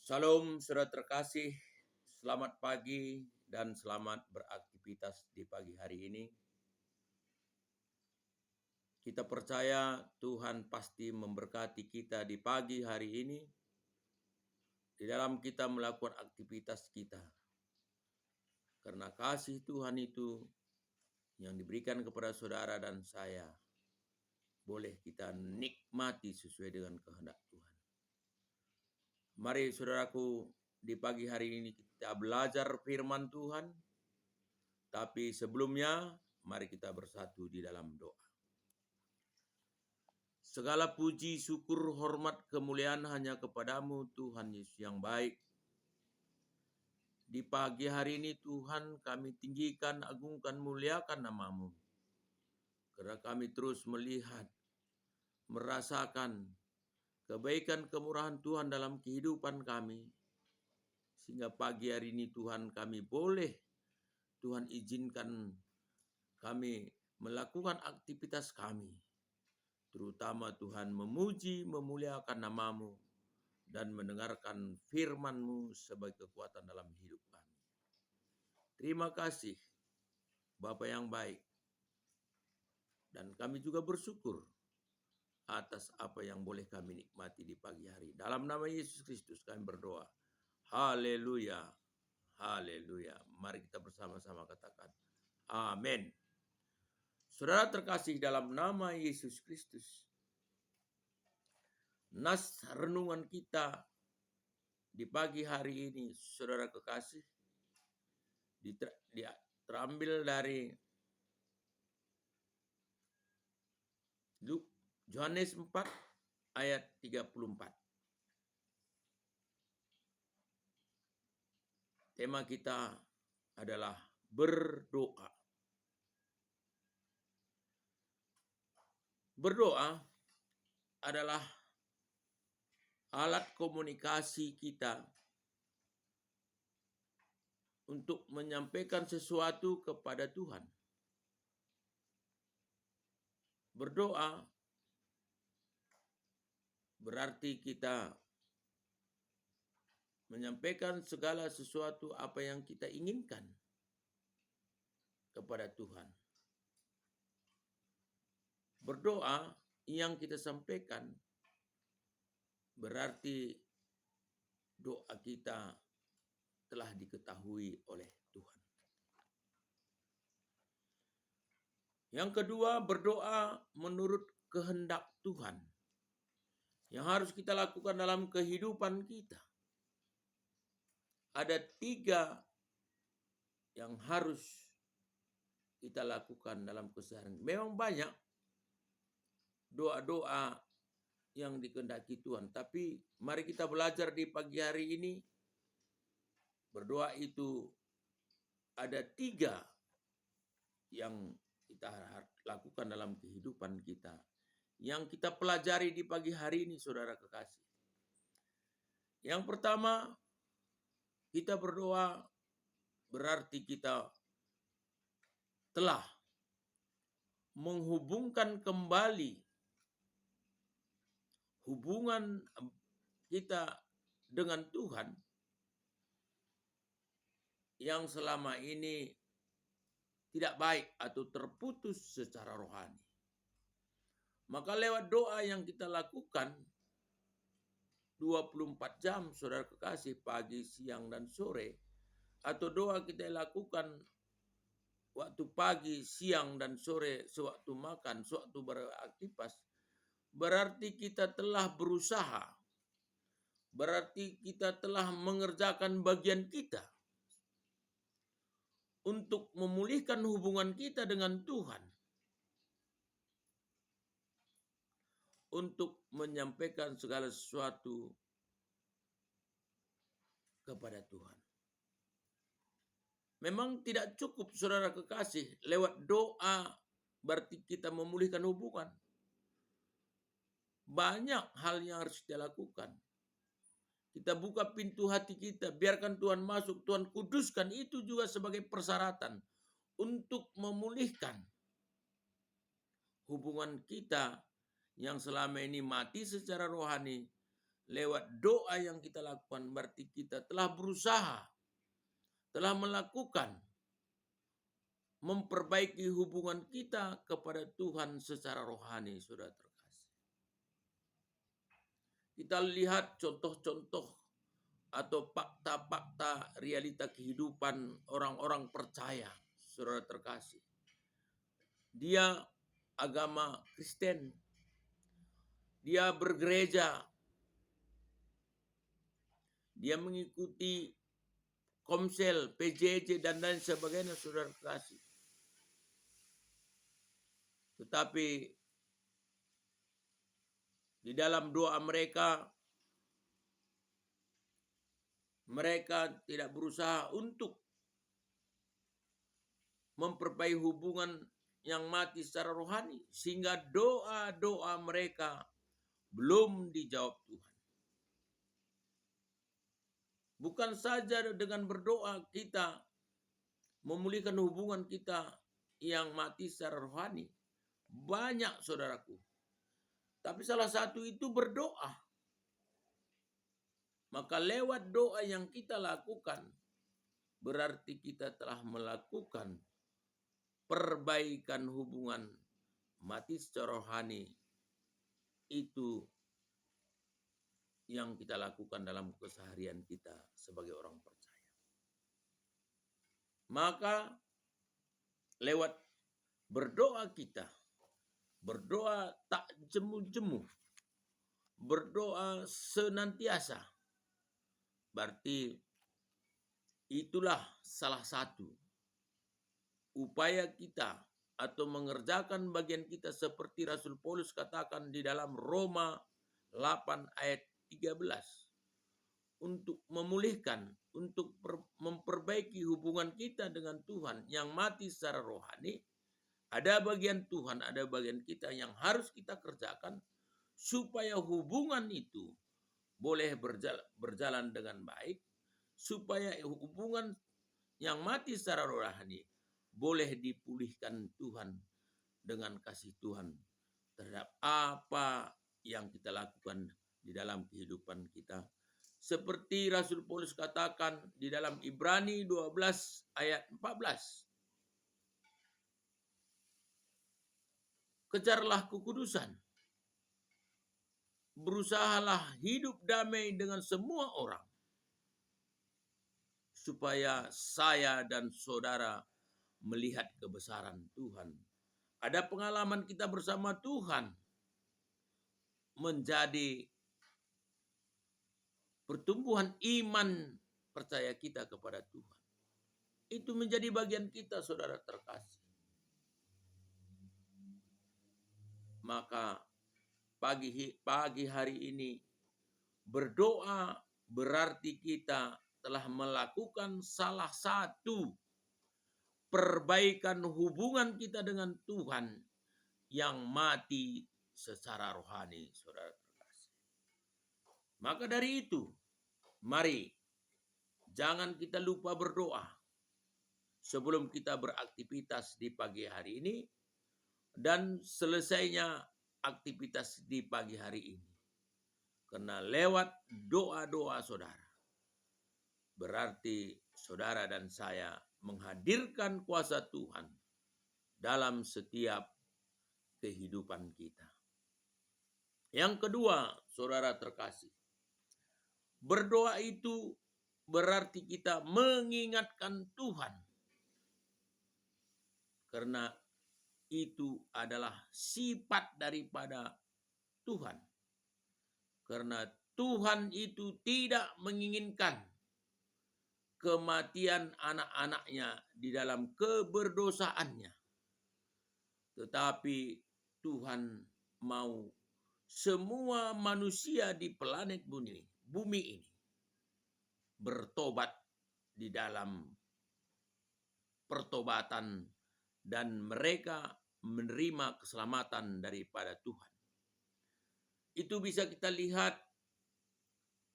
Salam saudara terkasih, selamat pagi dan selamat beraktivitas di pagi hari ini. Kita percaya Tuhan pasti memberkati kita di pagi hari ini di dalam kita melakukan aktivitas kita. Karena kasih Tuhan itu yang diberikan kepada saudara dan saya boleh kita nikmati sesuai dengan kehendak Tuhan. Mari saudaraku, di pagi hari ini kita belajar firman Tuhan. Tapi sebelumnya, mari kita bersatu di dalam doa. Segala puji, syukur, hormat, kemuliaan hanya kepadamu Tuhan Yesus yang baik. Di pagi hari ini Tuhan kami tinggikan, agungkan, muliakan nama-Mu. Karena kami terus melihat, merasakan kebaikan kemurahan Tuhan dalam kehidupan kami. Sehingga pagi hari ini Tuhan kami boleh, Tuhan izinkan kami melakukan aktivitas kami. Terutama Tuhan memuji, memuliakan nama-Mu dan mendengarkan firman-Mu sebagai kekuatan dalam hidup kami. Terima kasih Bapa yang baik. Dan kami juga bersyukur atas apa yang boleh kami nikmati di pagi hari. Dalam nama Yesus Kristus kami berdoa. Haleluya. Haleluya. Mari kita bersama-sama katakan amin. Saudara terkasih dalam nama Yesus Kristus. Nas renungan kita di pagi hari ini, saudara kekasih, terambil dari Yohanes 4 ayat 34. Tema kita adalah berdoa. Berdoa adalah alat komunikasi kita untuk menyampaikan sesuatu kepada Tuhan. Berdoa berarti kita menyampaikan segala sesuatu apa yang kita inginkan kepada Tuhan. Berdoa yang kita sampaikan berarti doa kita telah diketahui oleh Tuhan. Yang kedua, berdoa menurut kehendak Tuhan yang harus kita lakukan dalam kehidupan kita. Ada 3 yang harus kita lakukan dalam keseharian. Memang banyak doa-doa yang dikehendaki Tuhan, tapi mari kita belajar di pagi hari ini. Berdoa itu ada 3 yang kita lakukan dalam kehidupan kita, yang kita pelajari di pagi hari ini, saudara kekasih. Yang pertama, kita berdoa berarti kita telah menghubungkan kembali hubungan kita dengan Tuhan yang selama ini tidak baik atau terputus secara rohani. Maka lewat doa yang kita lakukan 24 jam, saudara kekasih, pagi, siang, dan sore, atau doa kita lakukan waktu pagi, siang, dan sore, sewaktu makan, sewaktu beraktivitas, berarti kita telah berusaha, berarti kita telah mengerjakan bagian kita untuk memulihkan hubungan kita dengan Tuhan, untuk menyampaikan segala sesuatu kepada Tuhan. Memang tidak cukup, saudara kekasih, lewat doa berarti kita memulihkan hubungan. Banyak hal yang harus kita lakukan. Kita buka pintu hati kita, biarkan Tuhan masuk, Tuhan kuduskan, itu juga sebagai persyaratan untuk memulihkan hubungan kita yang selama ini mati secara rohani, lewat doa yang kita lakukan berarti kita telah berusaha, telah melakukan, memperbaiki hubungan kita kepada Tuhan secara rohani, saudara terkasih. Kita lihat contoh-contoh atau fakta-fakta realita kehidupan orang-orang percaya, saudara terkasih. Dia agama Kristen, dia bergereja, dia mengikuti Komsel, PJJ, dan lain sebagainya, saudara terkasih. Tetapi di dalam doa mereka tidak berusaha untuk memperbaiki hubungan yang mati secara rohani, sehingga doa-doa mereka belum dijawab Tuhan. Bukan saja dengan berdoa kita memulihkan hubungan kita yang mati secara rohani. Banyak, saudaraku. Tapi salah satu itu berdoa. Maka lewat doa yang kita lakukan, berarti kita telah melakukan perbaikan hubungan mati secara rohani. Itu yang kita lakukan dalam keseharian kita sebagai orang percaya. Maka lewat berdoa kita, berdoa tak jemu-jemu, berdoa senantiasa, berarti itulah salah satu upaya kita atau mengerjakan bagian kita seperti Rasul Paulus katakan di dalam Roma 8 ayat 13. Untuk memulihkan, untuk memperbaiki hubungan kita dengan Tuhan yang mati secara rohani. Ada bagian Tuhan, ada bagian kita yang harus kita kerjakan supaya hubungan itu boleh berjalan dengan baik, supaya hubungan yang mati secara rohani boleh dipulihkan Tuhan dengan kasih Tuhan terhadap apa yang kita lakukan di dalam kehidupan kita. Seperti Rasul Paulus katakan di dalam Ibrani 12 ayat 14. Kejarlah kekudusan. Berusahalah hidup damai dengan semua orang. Supaya saya dan saudara melihat kebesaran Tuhan. Ada pengalaman kita bersama Tuhan menjadi pertumbuhan iman percaya kita kepada Tuhan. Itu menjadi bagian kita, saudara terkasih. Maka pagi hari ini berdoa berarti kita telah melakukan salah satu perbaikan hubungan kita dengan Tuhan yang mati secara rohani, saudara terkasih. Maka dari itu, mari jangan kita lupa berdoa sebelum kita beraktivitas di pagi hari ini dan selesainya aktivitas di pagi hari ini. Karena lewat doa-doa saudara, berarti saudara dan saya menghadirkan kuasa Tuhan dalam setiap kehidupan kita. Yang kedua, saudara terkasih, berdoa itu berarti kita mengingatkan Tuhan. Karena itu adalah sifat daripada Tuhan. Karena Tuhan itu tidak menginginkan kematian anak-anaknya di dalam keberdosaannya. Tetapi Tuhan mau semua manusia di planet bumi ini bertobat di dalam pertobatan dan mereka menerima keselamatan daripada Tuhan. Itu bisa kita lihat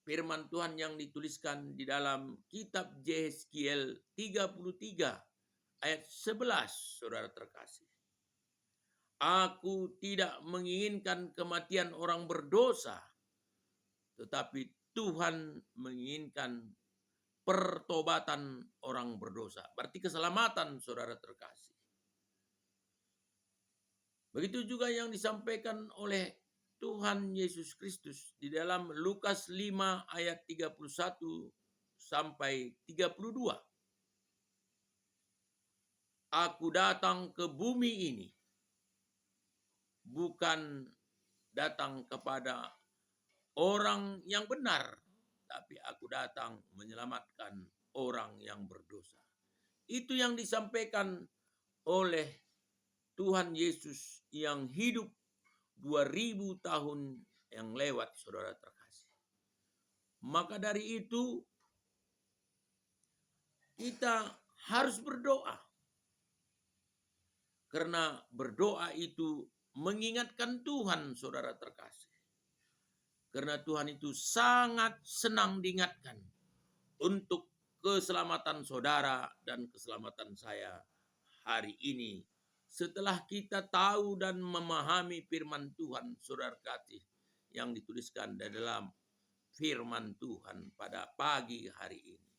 firman Tuhan yang dituliskan di dalam kitab Yehezkiel 33 ayat 11, saudara terkasih. Aku tidak menginginkan kematian orang berdosa, Tetapi Tuhan menginginkan pertobatan orang berdosa. Berarti keselamatan, saudara terkasih. Begitu juga yang disampaikan oleh Tuhan Yesus Kristus di dalam Lukas 5 ayat 31 sampai 32. Aku datang ke bumi ini bukan datang kepada orang yang benar, tapi aku datang menyelamatkan orang yang berdosa. Itu yang disampaikan oleh Tuhan Yesus yang hidup 2000 tahun yang lewat, saudara terkasih. Maka dari itu kita harus berdoa. Karena berdoa itu mengingatkan Tuhan, saudara terkasih. Karena Tuhan itu sangat senang diingatkan untuk keselamatan saudara dan keselamatan saya hari ini. Setelah kita tahu dan memahami firman Tuhan, saudara kasih, yang dituliskan di dalam firman Tuhan pada pagi hari ini.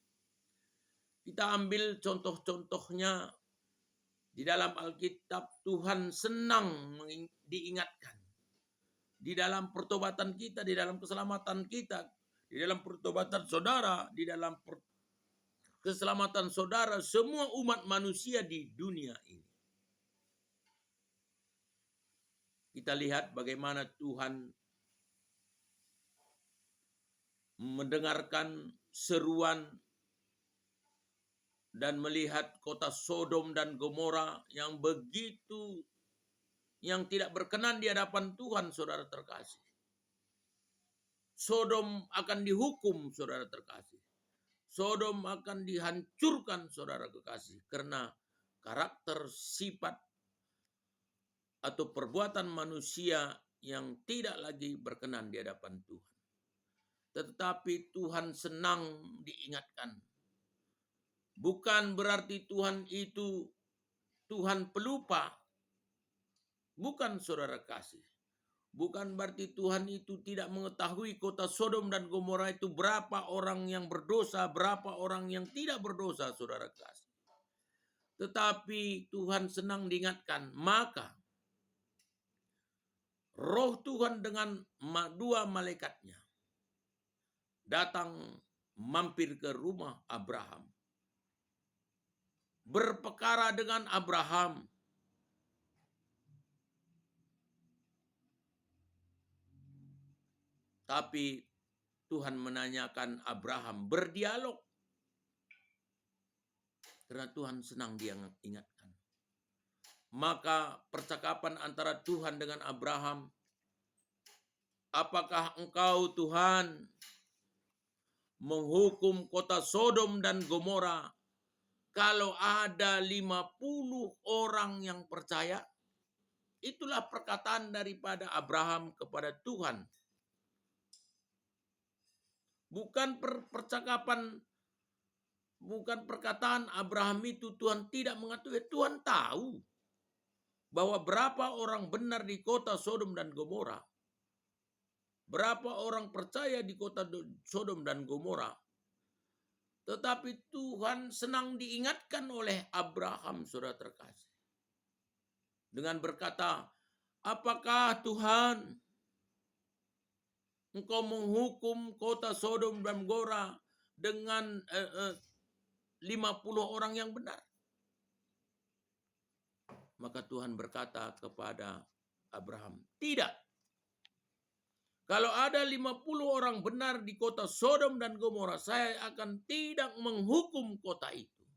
Kita ambil contoh-contohnya di dalam Alkitab. Tuhan senang diingatkan. Di dalam pertobatan kita, di dalam keselamatan kita, di dalam pertobatan saudara, di dalam keselamatan saudara, semua umat manusia di dunia ini. Kita lihat bagaimana Tuhan mendengarkan seruan dan melihat kota Sodom dan Gomora yang begitu, yang tidak berkenan di hadapan Tuhan, saudara terkasih. Sodom akan dihukum, saudara terkasih. Sodom akan dihancurkan, saudara kekasih, karena karakter, sifat, atau perbuatan manusia yang tidak lagi berkenan di hadapan Tuhan. Tetapi Tuhan senang diingatkan. Bukan berarti Tuhan itu Tuhan pelupa. Bukan, saudara kasih. Bukan berarti Tuhan itu tidak mengetahui kota Sodom dan Gomora itu berapa orang yang berdosa, berapa orang yang tidak berdosa, saudara kasih. Tetapi Tuhan senang diingatkan. Maka Roh Tuhan dengan dua malaikatnya datang mampir ke rumah Abraham. Berperkara dengan Abraham. Tapi Tuhan menanyakan Abraham, berdialog. Karena Tuhan senang dia ingatkan. Maka percakapan antara Tuhan dengan Abraham, apakah engkau Tuhan menghukum kota Sodom dan Gomora kalau ada 50 orang yang percaya? Itulah perkataan daripada Abraham kepada Tuhan. Bukan percakapan, bukan perkataan Abraham itu Tuhan tidak mengetahui. Tuhan tahu bahwa berapa orang benar di kota Sodom dan Gomora. Berapa orang percaya di kota Sodom dan Gomora. Tetapi Tuhan senang diingatkan oleh Abraham, saudara terkasih. Dengan berkata, apakah Tuhan engkau menghukum kota Sodom dan Gomora dengan 50 orang yang benar? Maka Tuhan berkata kepada Abraham, tidak. Kalau ada 50 orang benar di kota Sodom dan Gomora, saya akan tidak menghukum kota itu.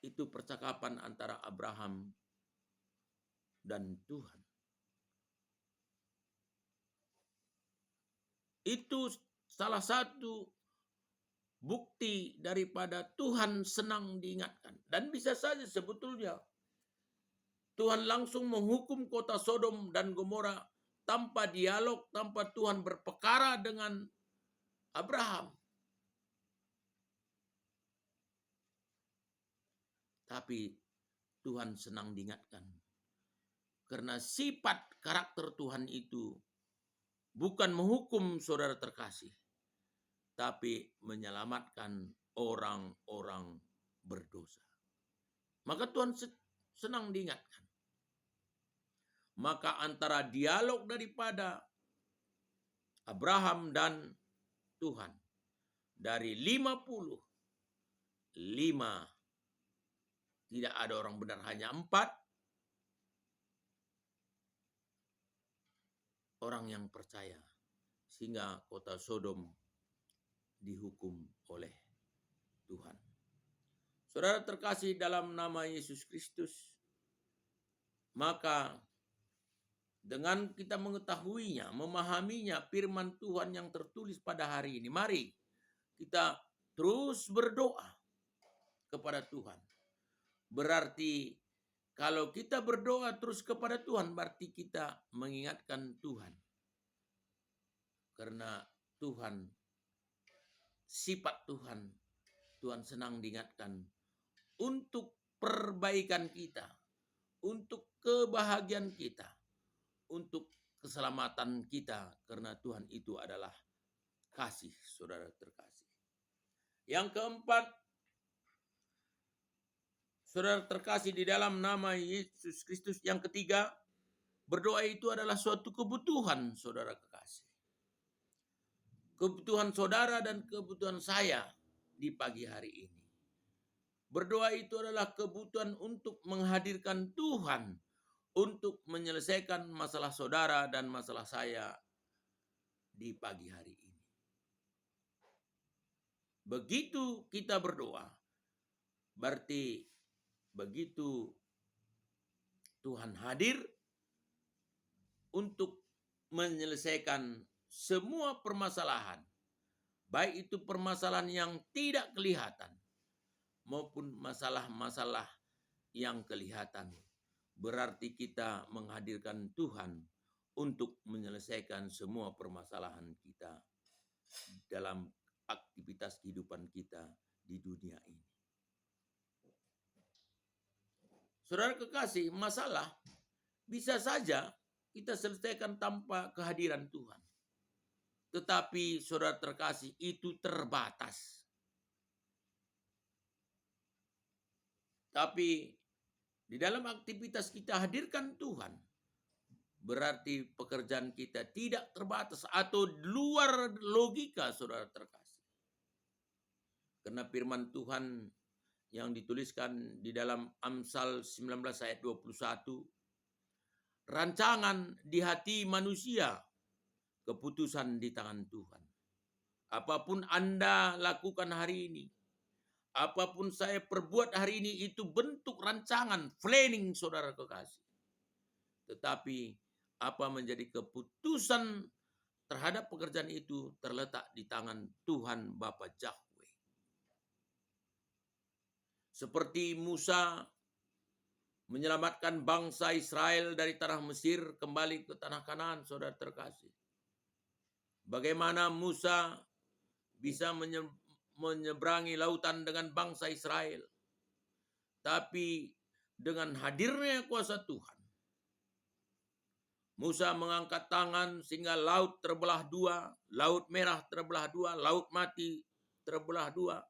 Itu percakapan antara Abraham dan Tuhan. Itu salah satu bukti daripada Tuhan senang diingatkan. Dan bisa saja sebetulnya Tuhan langsung menghukum kota Sodom dan Gomora tanpa dialog, tanpa Tuhan berperkara dengan Abraham. Tapi Tuhan senang diingatkan. Karena sifat karakter Tuhan itu bukan menghukum saudara terkasih, tapi menyelamatkan orang-orang berdosa. Maka Tuhan senang diingatkan. Maka antara dialog daripada Abraham dan Tuhan, dari 55, tidak ada orang benar, hanya 4 orang yang percaya, sehingga kota Sodom dihukum oleh Tuhan. Saudara terkasih dalam nama Yesus Kristus, maka dengan kita mengetahuinya, memahaminya firman Tuhan yang tertulis pada hari ini, mari kita terus berdoa kepada Tuhan. Berarti kalau kita berdoa terus kepada Tuhan, berarti kita mengingatkan Tuhan. Karena Tuhan, sifat Tuhan, Tuhan senang diingatkan untuk perbaikan kita, untuk kebahagiaan kita, untuk keselamatan kita, karena Tuhan itu adalah kasih, saudara terkasih. Yang keempat, saudara terkasih di dalam nama Yesus Kristus, yang ketiga, berdoa itu adalah suatu kebutuhan, saudara kekasih. Kebutuhan saudara dan kebutuhan saya di pagi hari ini. Berdoa itu adalah kebutuhan untuk menghadirkan Tuhan, untuk menyelesaikan masalah saudara dan masalah saya di pagi hari ini. Begitu kita berdoa, berarti begitu Tuhan hadir untuk menyelesaikan semua permasalahan, baik itu permasalahan yang tidak kelihatan maupun masalah-masalah yang kelihatan. Berarti kita menghadirkan Tuhan untuk menyelesaikan semua permasalahan kita dalam aktivitas kehidupan kita di dunia ini. Saudara kekasih, masalah bisa saja kita selesaikan tanpa kehadiran Tuhan. Tetapi saudara terkasih, itu terbatas. Tapi di dalam aktivitas kita hadirkan Tuhan, berarti pekerjaan kita tidak terbatas atau luar logika, saudara terkasih. Karena firman Tuhan yang dituliskan di dalam Amsal 19 ayat 21, rancangan di hati manusia, keputusan di tangan Tuhan. Apapun Anda lakukan hari ini, apapun saya perbuat hari ini, itu bentuk rancangan, planning, saudara kekasih. Tetapi apa menjadi keputusan terhadap pekerjaan itu terletak di tangan Tuhan Bapa Yahweh. Seperti Musa menyelamatkan bangsa Israel dari tanah Mesir kembali ke tanah Kanaan, saudara terkasih. Bagaimana Musa bisa menyeberangi lautan dengan bangsa Israel. Tapi dengan hadirnya kuasa Tuhan, Musa mengangkat tangan sehingga laut terbelah dua, laut merah terbelah dua, laut mati terbelah dua.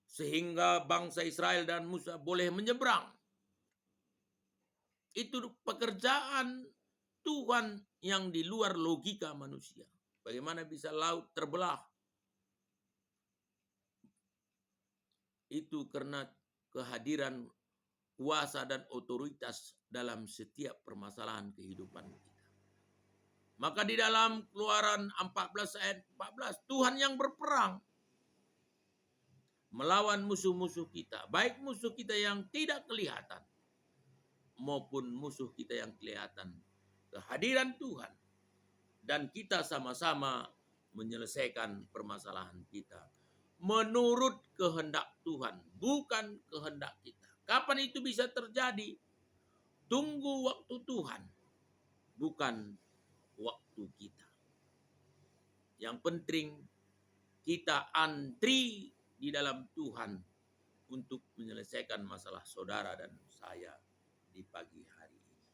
Sehingga bangsa Israel dan Musa boleh menyeberang. Itu pekerjaan Tuhan yang di luar logika manusia. Bagaimana bisa laut terbelah? Itu karena kehadiran kuasa dan otoritas dalam setiap permasalahan kehidupan kita. Maka di dalam Keluaran 14 ayat 14, Tuhan yang berperang melawan musuh-musuh kita, baik musuh kita yang tidak kelihatan maupun musuh kita yang kelihatan. Kehadiran Tuhan dan kita sama-sama menyelesaikan permasalahan kita menurut kehendak Tuhan, bukan kehendak kita. Kapan itu bisa terjadi? Tunggu waktu Tuhan, bukan waktu kita. Yang penting kita antri di dalam Tuhan untuk menyelesaikan masalah saudara dan saya di pagi hari ini.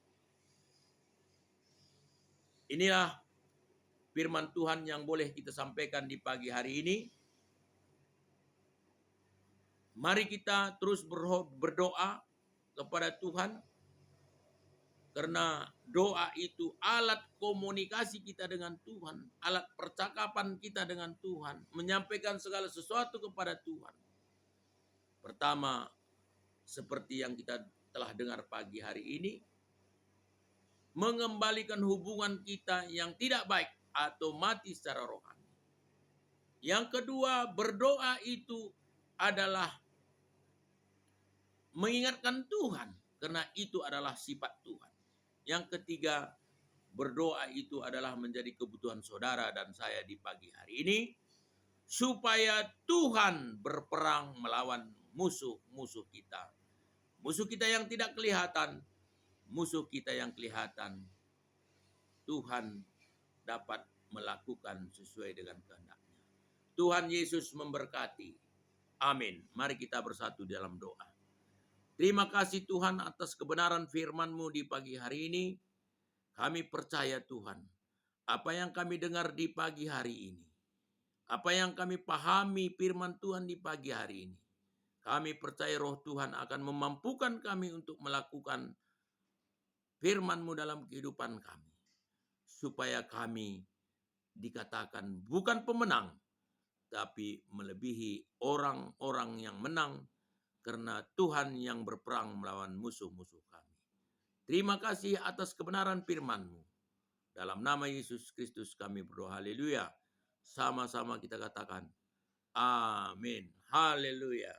Inilah firman Tuhan yang boleh kita sampaikan di pagi hari ini. Mari kita terus berdoa kepada Tuhan, karena doa itu alat komunikasi kita dengan Tuhan, alat percakapan kita dengan Tuhan, menyampaikan segala sesuatu kepada Tuhan. Pertama, seperti yang kita telah dengar pagi hari ini, mengembalikan hubungan kita yang tidak baik atau mati secara rohani. Yang kedua, berdoa itu adalah mengingatkan Tuhan, karena itu adalah sifat Tuhan. Yang ketiga, berdoa itu adalah menjadi kebutuhan saudara dan saya di pagi hari ini, supaya Tuhan berperang melawan musuh-musuh kita. Musuh kita yang tidak kelihatan, musuh kita yang kelihatan, Tuhan dapat melakukan sesuai dengan kehendak-Nya. Tuhan Yesus memberkati. Amin. Mari kita bersatu dalam doa. Terima kasih Tuhan atas kebenaran firman-Mu di pagi hari ini. Kami percaya Tuhan, apa yang kami dengar di pagi hari ini, apa yang kami pahami firman Tuhan di pagi hari ini, kami percaya Roh Tuhan akan memampukan kami untuk melakukan firman-Mu dalam kehidupan kami, supaya kami dikatakan bukan pemenang, tapi melebihi orang-orang yang menang, karena Tuhan yang berperang melawan musuh-musuh kami. Terima kasih atas kebenaran firman-Mu. Dalam nama Yesus Kristus kami berdoa. Haleluya. Sama-sama kita katakan, amin. Haleluya.